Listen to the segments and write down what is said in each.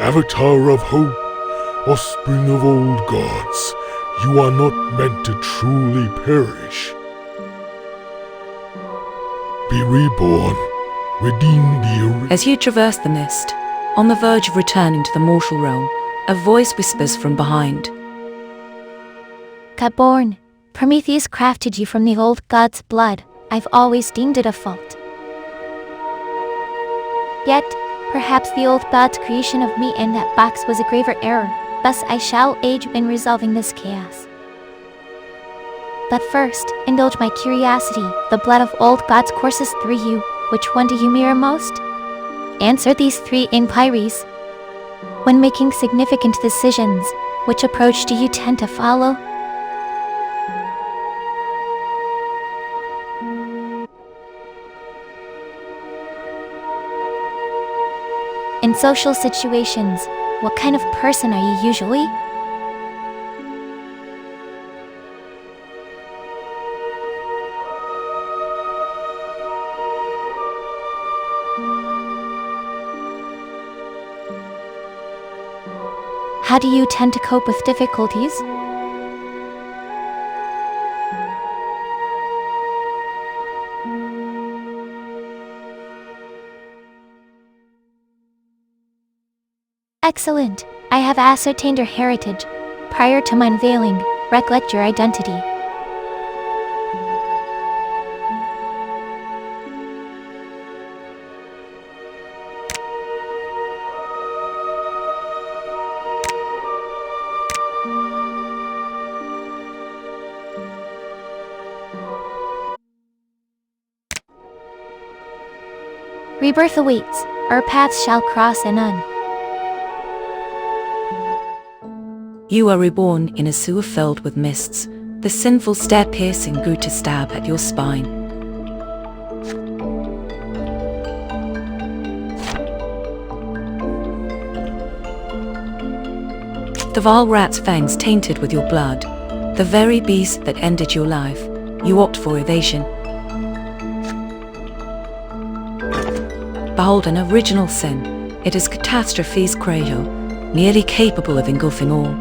Avatar of hope, offspring of old gods, you are not meant to truly perish. Be reborn, redeem the... As you traverse the mist, on the verge of returning to the mortal realm, a voice whispers from behind. Godborn, Prometheus crafted you from the old god's blood. I've always deemed it a fault. Yet, perhaps the old god's creation of me in that box was a graver error. Thus I shall aid you in resolving this chaos. But first, indulge my curiosity. The blood of old gods courses through you. Which one do you mirror most? Answer these 3 inquiries. When making significant decisions, which approach do you tend to follow? In social situations, what kind of person are you usually? How do you tend to cope with difficulties? Excellent. I have ascertained your heritage. Prior to my unveiling, recollect your identity. Rebirth awaits. Our paths shall cross anon. You are reborn in a sewer filled with mists. The sinful stare piercing grew to stab at your spine. The vile rat's fangs tainted with your blood. The very beast that ended your life. You opt for evasion. Behold an original sin. It is catastrophe's cradle, nearly capable of engulfing all.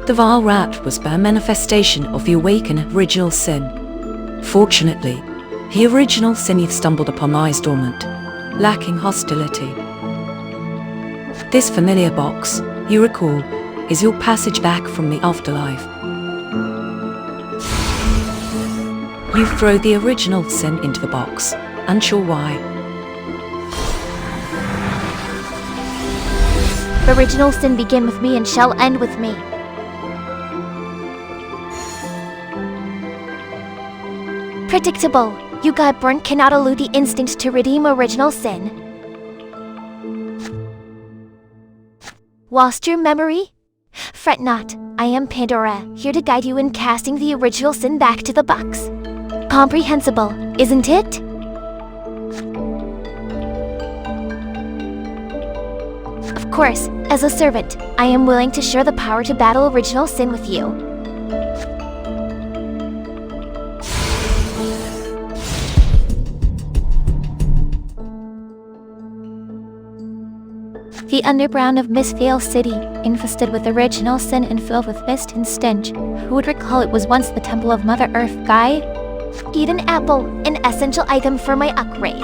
The vile rat was but a manifestation of the awakened original sin. Fortunately, the original sin you've stumbled upon lies dormant, lacking hostility. This familiar box, you recall, is your passage back from the afterlife. You throw the original sin into the box, unsure why. Original sin begin with me and shall end with me. Predictable. You Godborn cannot elude the instinct to redeem original sin. Lost your memory? Fret not. I am Pandora, here to guide you in casting the original sin back to the box. Comprehensible, isn't it? Of course, as a servant, I am willing to share the power to battle original sin with you. The underground of Mistvale City, infested with original sin and filled with mist and stench. Who would recall it was once the temple of Mother Earth, Guy? Eat an apple, an essential item for my upgrade.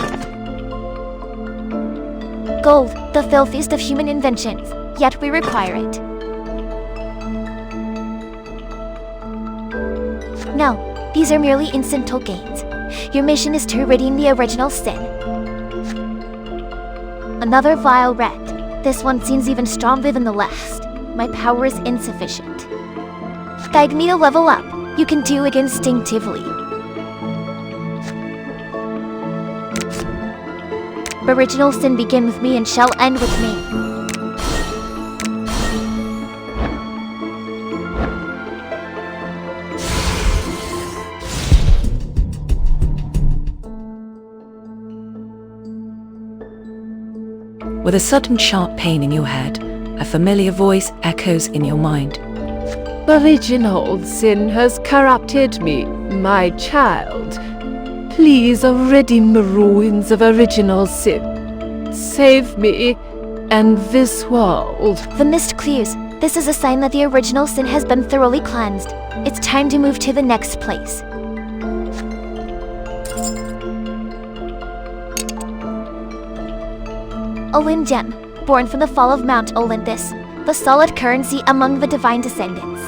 Gold, the filthiest of human inventions, yet we require it. No, these are merely incidental gains. Your mission is to redeem the original sin. Another vile rat. This one seems even stronger than the last. My power is insufficient. Guide me to level up. You can do it instinctively. Original sin begin with me and shall end with me. With a sudden sharp pain in your head, a familiar voice echoes in your mind. Original sin has corrupted me, my child. Please redeem the ruins of original sin. Save me. And this world. The mist clears. This is a sign that the original sin has been thoroughly cleansed. It's time to move to the next place. Olynden, born from the fall of Mount Olympus, the solid currency among the divine descendants.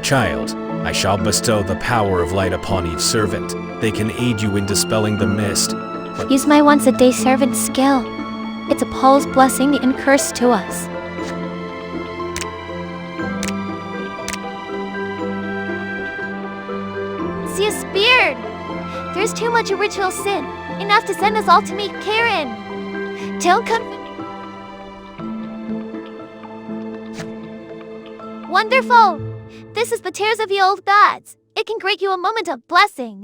Child, I shall bestow the power of light upon each servant. They can aid you in dispelling the mist. Use my once-a-day servant skill. It's a Paul's blessing and curse to us. See a spear! There's too much original sin. Enough to send us all to meet Karen. Don't come. Wonderful! This is the tears of the old gods. It can grant you a moment of blessing.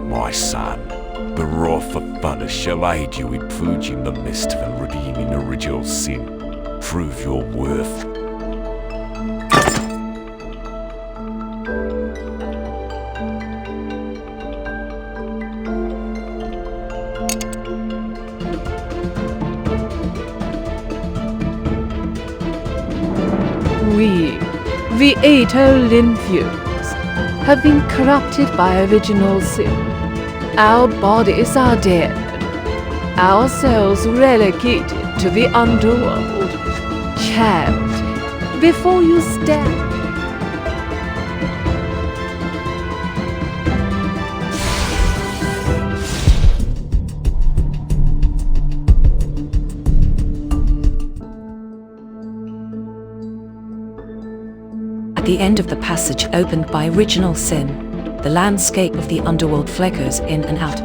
My son, the wrath of Thunder shall aid you in purging the mist and redeeming original sin. Prove your worth. We, the 8 Olympians, have been corrupted by original sin. Our bodies are dead, our souls relegated to the underworld. Child, before you stand. At the end of the passage opened by original sin, the landscape of the underworld flickers in and out.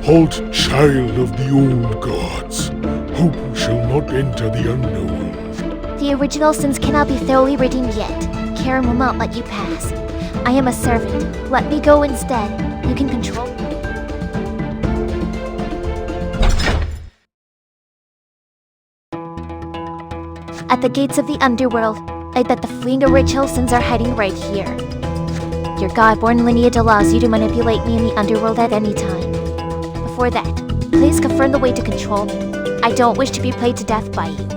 Halt, child of the old gods. Hope shall not enter the underworld. The original sins cannot be thoroughly redeemed yet. Karen will not let you pass. I am a servant. Let me go instead. You can control me. At the gates of the underworld, I bet the fleeing original sins are hiding right here. Your god-born lineage allows you to manipulate me in the underworld at any time. Before that, please confirm the way to control me. I don't wish to be played to death by you.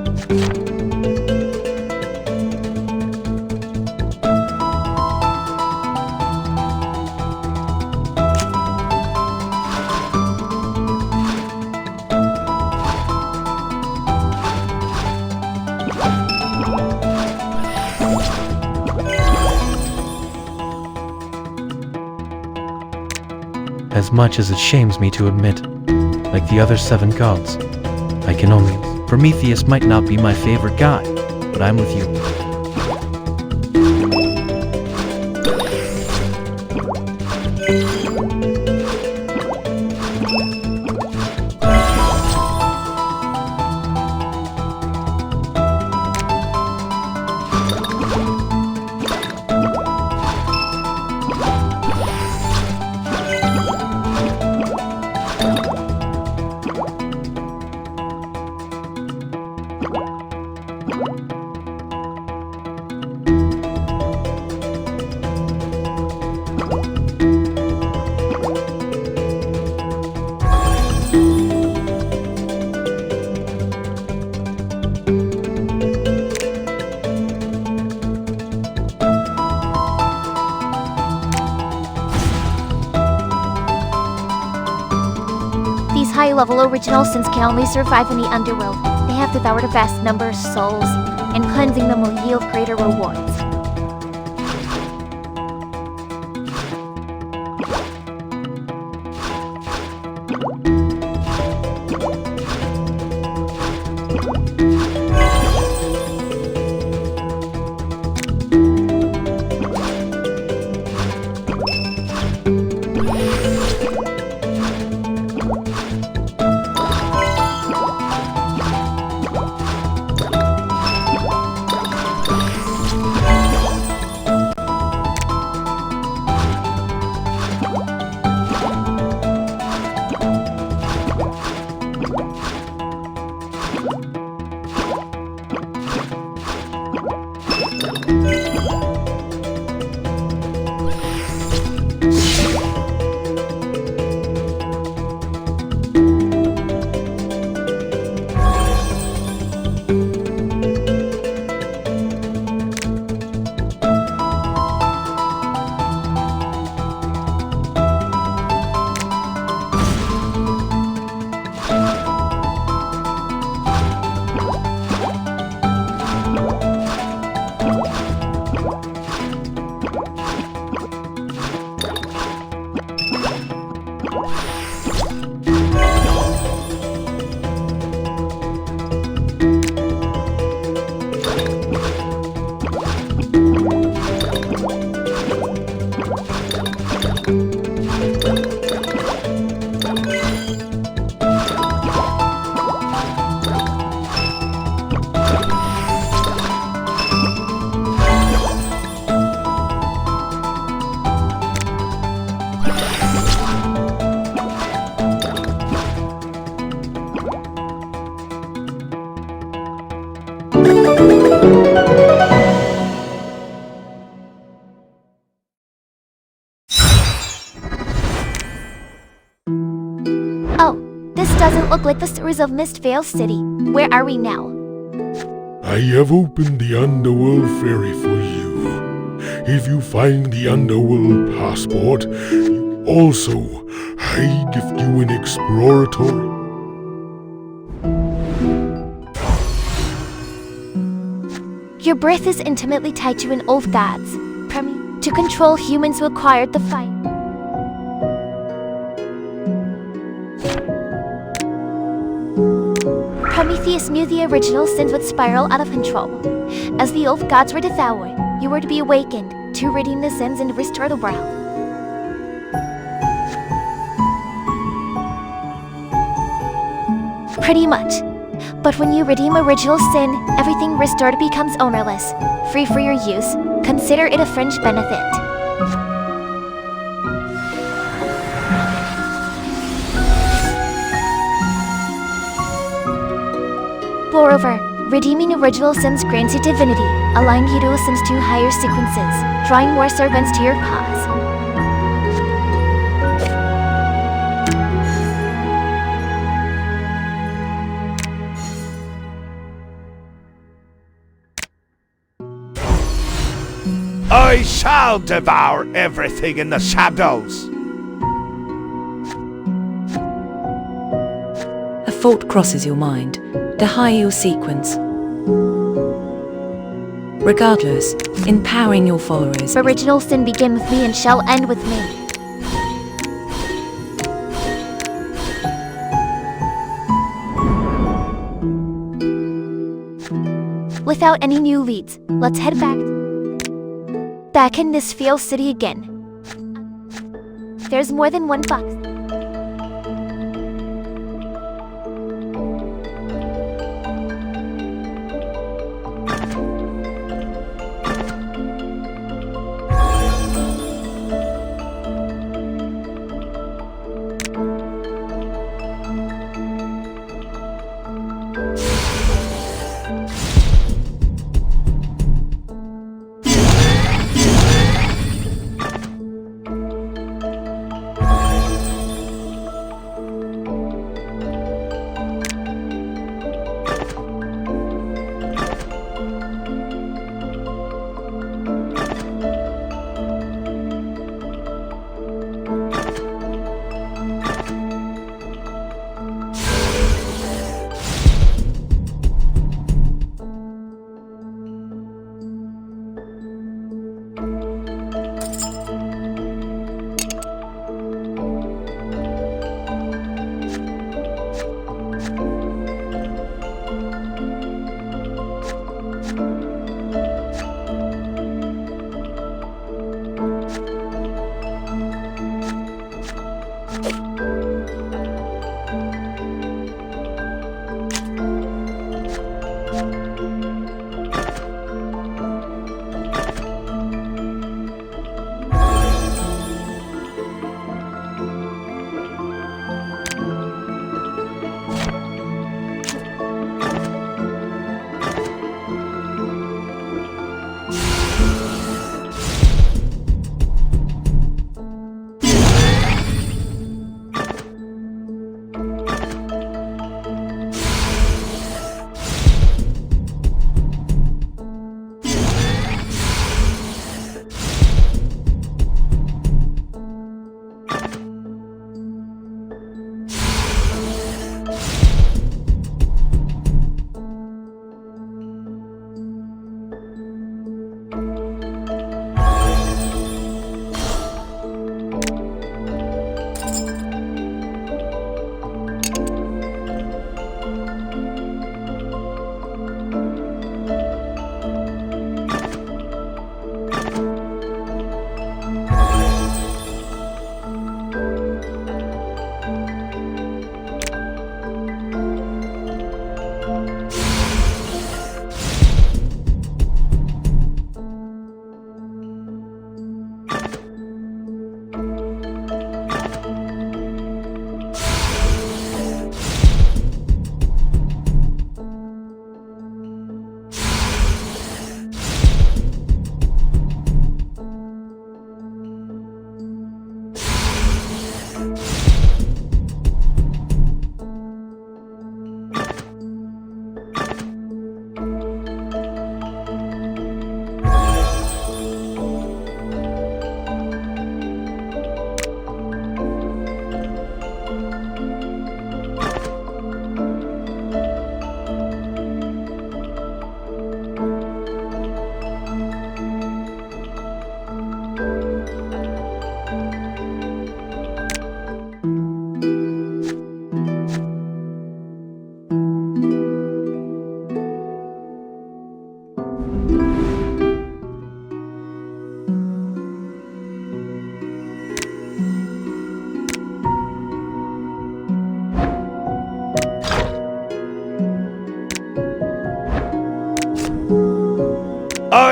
As much as it shames me to admit, like the other 7 gods, I can only... Prometheus might not be my favorite guy, but I'm with you. High-level original sins can only survive in the underworld. They have devoured a vast number of souls, and cleansing them will yield greater rewards. Oh, this doesn't look like the sewers of Mistvale City. Where are we now? I have opened the underworld ferry for you. If you find the underworld passport, also, I gift you an exploratory. Your birth is intimately tied to an old god's. To control humans who acquired the fire. Prometheus knew the original sins would spiral out of control. As the old gods were devoured, you were to be awakened to redeem the sins and restore the world. Pretty much. But when you redeem original sin, everything restored becomes ownerless, free for your use. Consider it a fringe benefit. Moreover, redeeming original sins grants you divinity, allowing you to ascend to higher sequences, drawing more servants to your cause. I shall devour everything in the shadows. A thought crosses your mind. The higher sequence. Regardless, empowering your followers. Original sin began with me and shall end with me. Without any new leads, let's head back in this failed city again. There's more than one box.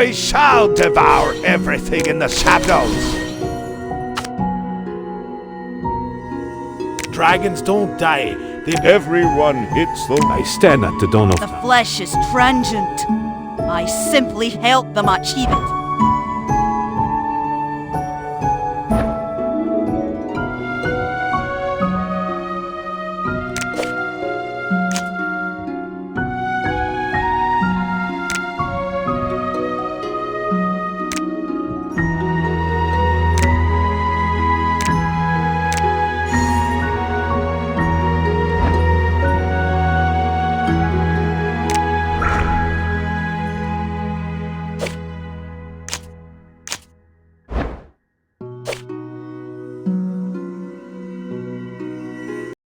I shall devour everything in the shadows. Dragons don't die. Everyone hits them. I stand at the dawn of The flesh is transient. I simply help them achieve it.